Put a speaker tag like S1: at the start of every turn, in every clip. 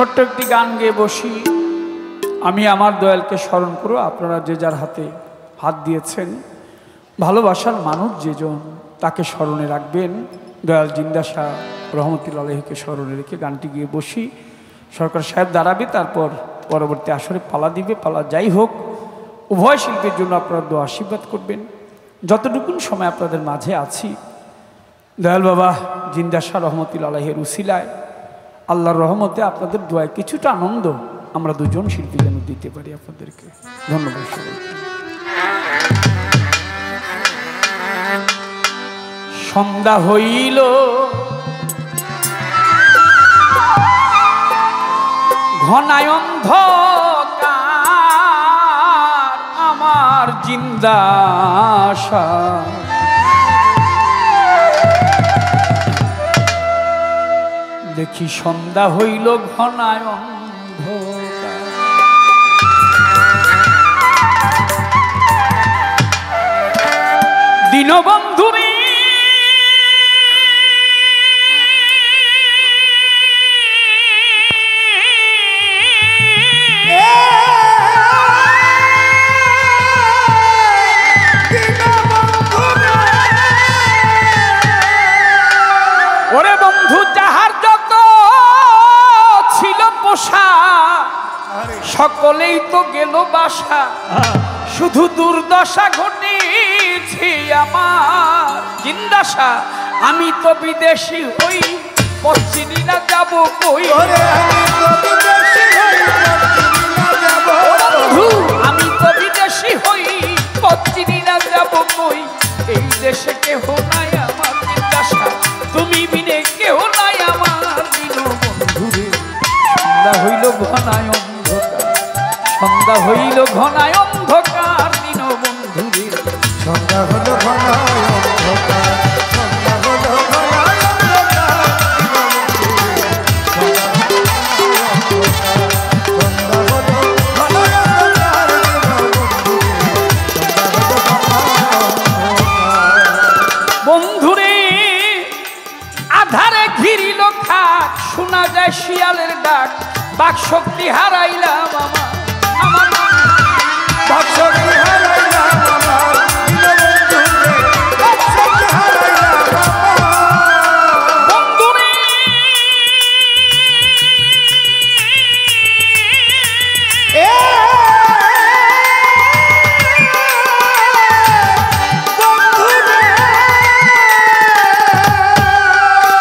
S1: ছোট্ট একটি গান গেয়ে বসি। আমি আমার দয়ালকে স্মরণ করো। আপনারা যে যার হাতে হাত দিয়েছেন, ভালোবাসার মানুষ যেজন তাকে স্মরণে রাখবেন। দয়াল জিন্দা শাহ রহমতুল্লাহ আলাইহিকে স্মরণে রেখে গানটি গিয়ে বসি। সরকার সাহেব দাঁড়াবে, তারপর পরবর্তী আসরে পালা দিবে। পালা যাই হোক, উভয় শিল্পীর জন্য আপনারা দোয়া আশীর্বাদ করবেন। যতটুকুন সময় আপনাদের মাঝে আছি, দয়াল বাবা জিন্দা শাহ রহমতুল্লাহ আলাইহির উসিলায় আল্লাহর রহমতে আপনাদের দোয়ায় কিছুটা আনন্দ আমরা দুজন শিল্পী যেন দিতে পারি আপনাদেরকে। ধন্যবাদ সবাইকে। সন্ধ্যা হইল ঘনায় অন্ধকার, আমার জিন্দা শাহ দেখি সন্ধ্যা হইল ঘনায় অন্ধকার। দীনবন্ধু রে ওরে বন্ধু, যাহার যত ছিল পোষা সকলেই তো গেল বাসা। শুধু দুর্দশা ঘটেছে আমার জিন্দা শাহ। আমি তো বিদেশি হই, পশ্চিমী না যাব কই। বন্ধু, আমি তো বিদেশি হই, পশ্চিমী না যাব কই। এই দেশে কেহ নাই আমার জিন্দা শাহ, তুমি বিনে কেহ নাই আমার দীনবন্ধু রে। সন্ধ্যা হইল ঘনায় অন্ধকার, সন্ধ্যা হইল ঘনায় অন্ধকার, দীনবন্ধু রে।
S2: সন্ধ্যা হলো ঘনায় অন্ধকার, সন্ধ্যা হলো ঘনায় অন্ধকার, সন্ধ্যা হলো ঘনায় অন্ধকার,
S1: বন্ধু রে আধারে ঘিরিল খাট, শোনা যায় শিয়ালের ডাক। বাক শক্তি হারাইলাম আমার
S2: বাক শক্তি হারাইলাম আমার, দীনবন্ধু রে, বাক শক্তি হারাইলাম আমার।
S1: বন্ধু রে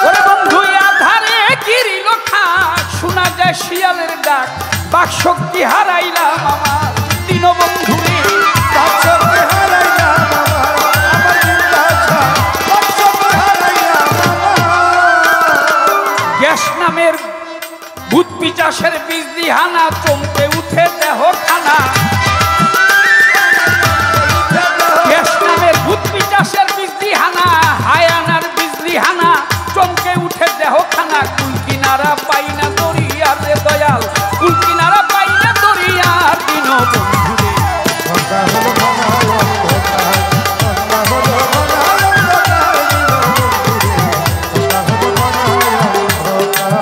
S1: ওরে বন্ধু, আধারে ঘিরিল খাট, শোনা যায় শিয়ালের ডাক। বাক শক্তি হারাইলাম আমার দীনবন্ধু রে।
S2: বাক শক্তি হারাইলাম আমার, আমার জিন্দা শাহ, বাক শক্তি হারাইলাম আমার।
S1: গ্যাস নামের ভূত পিচাসের বীজ দিহানা, চমকে উঠে দেহ খানা। গ্যাস নামের ভূত পিচাসের বীজ দিহানা, হায়ানার বীজ দিহানা, চমকে উঠে দেহ খানা। কুল কিনারা পাই না দরিয়ার রে দয়াল, কুল কিনারা পাই না দরিয়ার দীনবন্ধু রে।
S2: সন্ধ্যা হলো ঘনায় অন্ধকার, সন্ধ্যা হলো ঘনায় অন্ধকার, দীনবন্ধু রে, সন্ধ্যা হলো ঘনায় অন্ধকার।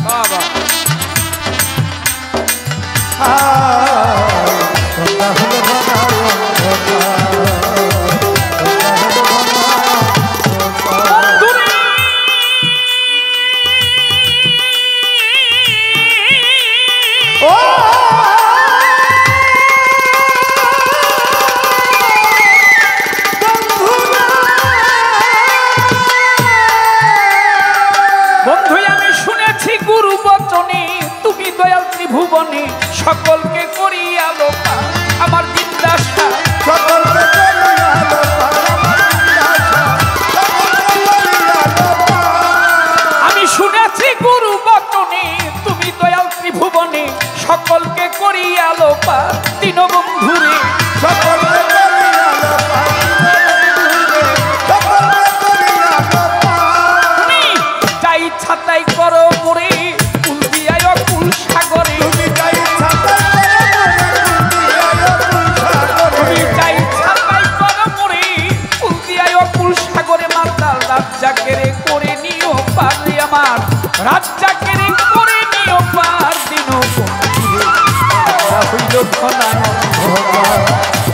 S1: বাবা
S2: সন্ধ্যা হলো ঘনায় অন্ধকার, সন্ধ্যা হলো ঘনায় অন্ধকার।
S1: বন্ধু রে
S2: ও
S1: বন্ধু, আমি শুনেছি গুরু বচনে, তুমি দয়াল ত্রিভুবনে সকলকে করিয়া লোকা। আমার জিন্দা শাহ
S2: সকলকে করিয়া লোকা, আমার জিন্দা শাহ, সকলকে করিয়া লোকা।
S1: আমি শুনেছি গুরু বচনে, তুমি করিয়া লোপা দীনবন্ধুরে
S2: সকলে করিয়া লোপা সকলে করিয়া লোপা
S1: তুমি যাই ছাতাই করো মোরে কুল দিয়ায় কুল সাগরে
S2: তুমি যাই ছাতাই
S1: তুমি যাই ছাতাই করো মোরে কুল দিয়ায় কুল সাগরে মাতাল রাজ্জাকেরে করে নিও পারে আমার রাজ্জাকেরে করে নিও পার দীনবন্ধুরে হইল ধনায়